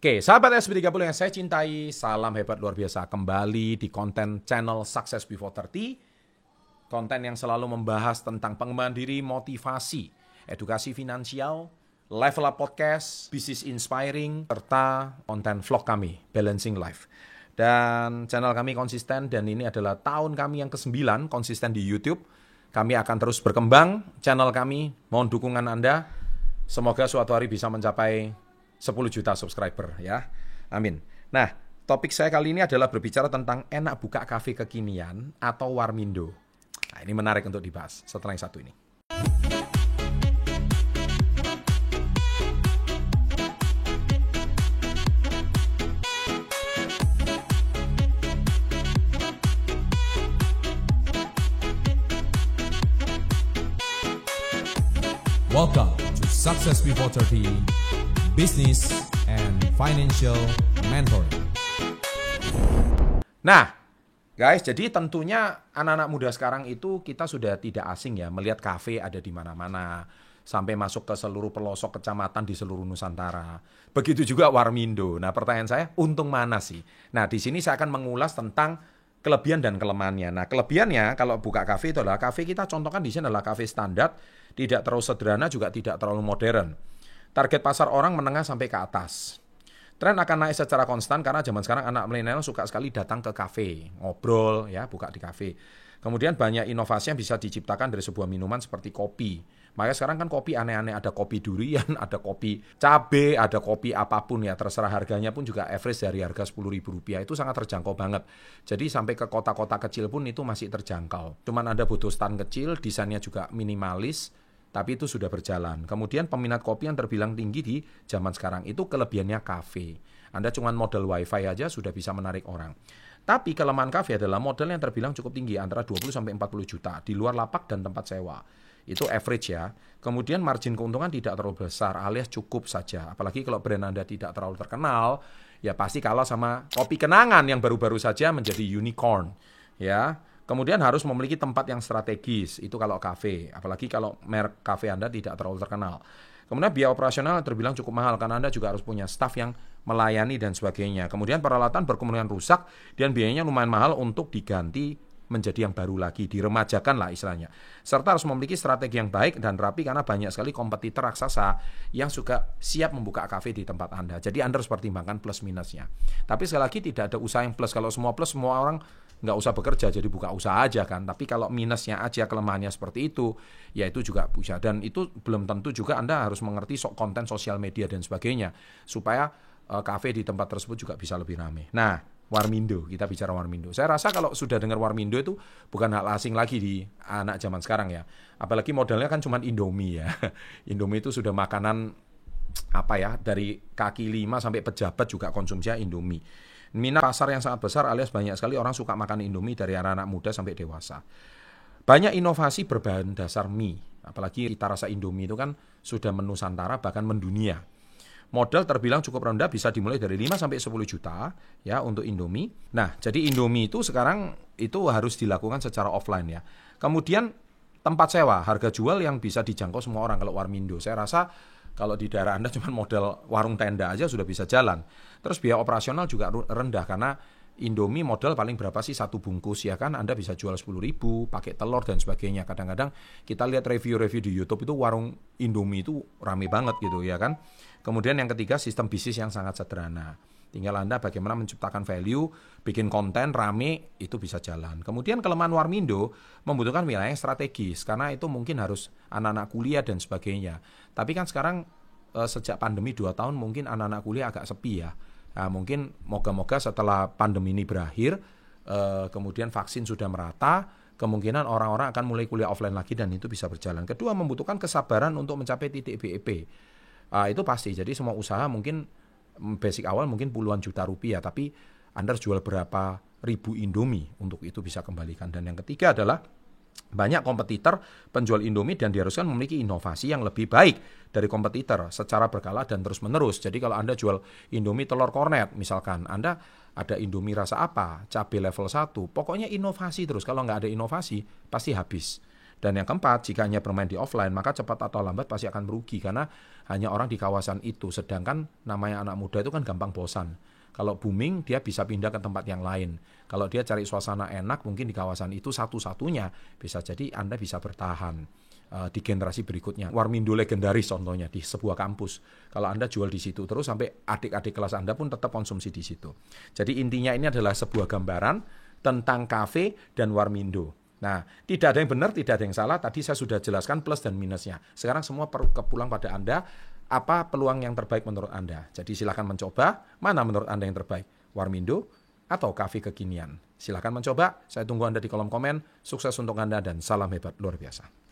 Oke, sahabat SB30 yang saya cintai, salam hebat luar biasa. Kembali di konten channel Success Before 30. Konten yang selalu membahas tentang pengembangan diri, motivasi, edukasi finansial, level up podcast, business inspiring, serta konten vlog kami, Balancing Life. Dan channel kami konsisten dan ini adalah tahun kami yang ke-9 konsisten di YouTube. Kami akan terus berkembang, channel kami, mohon dukungan Anda. Semoga suatu hari bisa mencapai 10 juta subscriber ya. Amin. Nah, topik saya kali ini adalah berbicara tentang enak buka kafe kekinian atau warmindo. Nah, ini menarik untuk dibahas setelah yang satu ini. Welcome to Success Before 30, Business and Financial Mentoring. Nah, guys, jadi tentunya anak-anak muda sekarang itu kita sudah tidak asing ya melihat kafe ada di mana-mana sampai masuk ke seluruh pelosok kecamatan di seluruh Nusantara. Begitu juga warmindo. Nah, pertanyaan saya, untung mana sih? Nah, di sini saya akan mengulas tentang kelebihan dan kelemahannya. Nah, kelebihannya kalau buka kafe itu adalah kafe kita contohkan di sini adalah kafe standar, tidak terlalu sederhana juga tidak terlalu modern. Target pasar orang menengah sampai ke atas. Tren akan naik secara konstan karena zaman sekarang anak milenial suka sekali datang ke kafe, ngobrol ya, buka di kafe. Kemudian banyak inovasi yang bisa diciptakan dari sebuah minuman seperti kopi. Makanya sekarang kan kopi aneh-aneh, ada kopi durian, ada kopi cabe, ada kopi apapun ya, terserah harganya pun juga average dari harga Rp10.000. Itu sangat terjangkau banget. Jadi sampai ke kota-kota kecil pun itu masih terjangkau. Cuman Anda butuh stand kecil, desainnya juga minimalis, tapi itu sudah berjalan. Kemudian peminat kopi yang terbilang tinggi di zaman sekarang itu kelebihannya kafe. Anda cuma model wifi aja sudah bisa menarik orang. Tapi kelemahan kafe adalah modal yang terbilang cukup tinggi, antara 20 sampai 40 juta di luar lapak dan tempat sewa. Itu average ya. Kemudian margin keuntungan tidak terlalu besar alias cukup saja. Apalagi kalau brand Anda tidak terlalu terkenal, ya pasti kalah sama kopi kenangan yang baru-baru saja menjadi unicorn. Ya. Kemudian harus memiliki tempat yang strategis, itu kalau kafe. Apalagi kalau merek kafe Anda tidak terlalu terkenal. Kemudian biaya operasional terbilang cukup mahal karena Anda juga harus punya staff yang melayani dan sebagainya. Kemudian peralatan berkemungkinan rusak dan biayanya lumayan mahal untuk diganti menjadi yang baru lagi, diremajakan lah istilahnya. Serta harus memiliki strategi yang baik dan rapi karena banyak sekali kompetitor raksasa yang juga siap membuka kafe di tempat Anda. Jadi Anda harus pertimbangkan plus minusnya. Tapi sekali lagi tidak ada usaha yang plus. Kalau semua plus, semua orang nggak usah bekerja, jadi buka usaha aja kan. Tapi kalau minusnya aja, kelemahannya seperti itu, ya itu juga bisa. Dan itu belum tentu juga Anda harus mengerti konten sosial media dan sebagainya, supaya kafe di tempat tersebut juga bisa lebih ramai. Nah, warmindo, kita bicara warmindo. Saya rasa kalau sudah dengar warmindo itu bukan hal asing lagi di anak zaman sekarang ya. Apalagi modelnya kan cuma Indomie ya. Indomie itu sudah makanan apa ya, dari kaki 5 sampai pejabat juga konsumsinya Indomie. Minat pasar yang sangat besar alias banyak sekali orang suka makan Indomie dari anak-anak muda sampai dewasa. Banyak inovasi berbahan dasar mie. Apalagi cita rasa Indomie itu kan sudah menusantara bahkan mendunia. Modal terbilang cukup rendah, bisa dimulai dari 5 sampai 10 juta ya untuk Indomie. Nah, jadi Indomie itu sekarang itu harus dilakukan secara offline ya. Kemudian tempat sewa, harga jual yang bisa dijangkau semua orang kalau warmindo. Saya rasa kalau di daerah Anda cuma model warung tenda aja sudah bisa jalan. Terus biaya operasional juga rendah karena Indomie modal paling berapa sih satu bungkus ya kan, Anda bisa jual 10.000 pakai telur dan sebagainya. Kadang-kadang kita lihat review-review di YouTube itu warung Indomie itu rame banget gitu ya kan. Kemudian yang ketiga, sistem bisnis yang sangat sederhana. Tinggal Anda bagaimana menciptakan value, bikin konten rame, itu bisa jalan. Kemudian kelemahan warmindo membutuhkan wilayah yang strategis, karena itu mungkin harus anak-anak kuliah dan sebagainya. Tapi kan sekarang sejak pandemi 2 tahun mungkin anak-anak kuliah agak sepi ya. Nah, mungkin moga-moga setelah pandemi ini berakhir, kemudian vaksin sudah merata, kemungkinan orang-orang akan mulai kuliah offline lagi dan itu bisa berjalan. Kedua, membutuhkan kesabaran untuk mencapai titik BEP. Itu pasti. Jadi semua usaha mungkin basic awal mungkin puluhan juta rupiah, tapi Anda harus jual berapa ribu Indomie untuk itu bisa kembalikan. Dan yang ketiga adalah banyak kompetitor penjual Indomie dan diharuskan memiliki inovasi yang lebih baik dari kompetitor secara berkala dan terus menerus. Jadi kalau Anda jual Indomie telur kornet misalkan, Anda ada Indomie rasa apa, cabai level 1, pokoknya inovasi terus. Kalau nggak ada inovasi pasti habis. Dan yang keempat, jika hanya bermain di offline, maka cepat atau lambat pasti akan merugi karena hanya orang di kawasan itu. Sedangkan namanya anak muda itu kan gampang bosan. Kalau booming, dia bisa pindah ke tempat yang lain. Kalau dia cari suasana enak, mungkin di kawasan itu satu-satunya, bisa jadi Anda bisa bertahan di generasi berikutnya. Warmindo legendaris contohnya di sebuah kampus. Kalau Anda jual di situ terus sampai adik-adik kelas Anda pun tetap konsumsi di situ. Jadi intinya ini adalah sebuah gambaran tentang kafe dan Warmindo. Nah, tidak ada yang benar, tidak ada yang salah. Tadi saya sudah jelaskan plus dan minusnya. Sekarang semua kepulang pada Anda, apa peluang yang terbaik menurut Anda. Jadi silakan mencoba, mana menurut Anda yang terbaik, Warmindo atau kafe kekinian. Silakan mencoba, saya tunggu Anda di kolom komen. Sukses untuk Anda dan salam hebat luar biasa.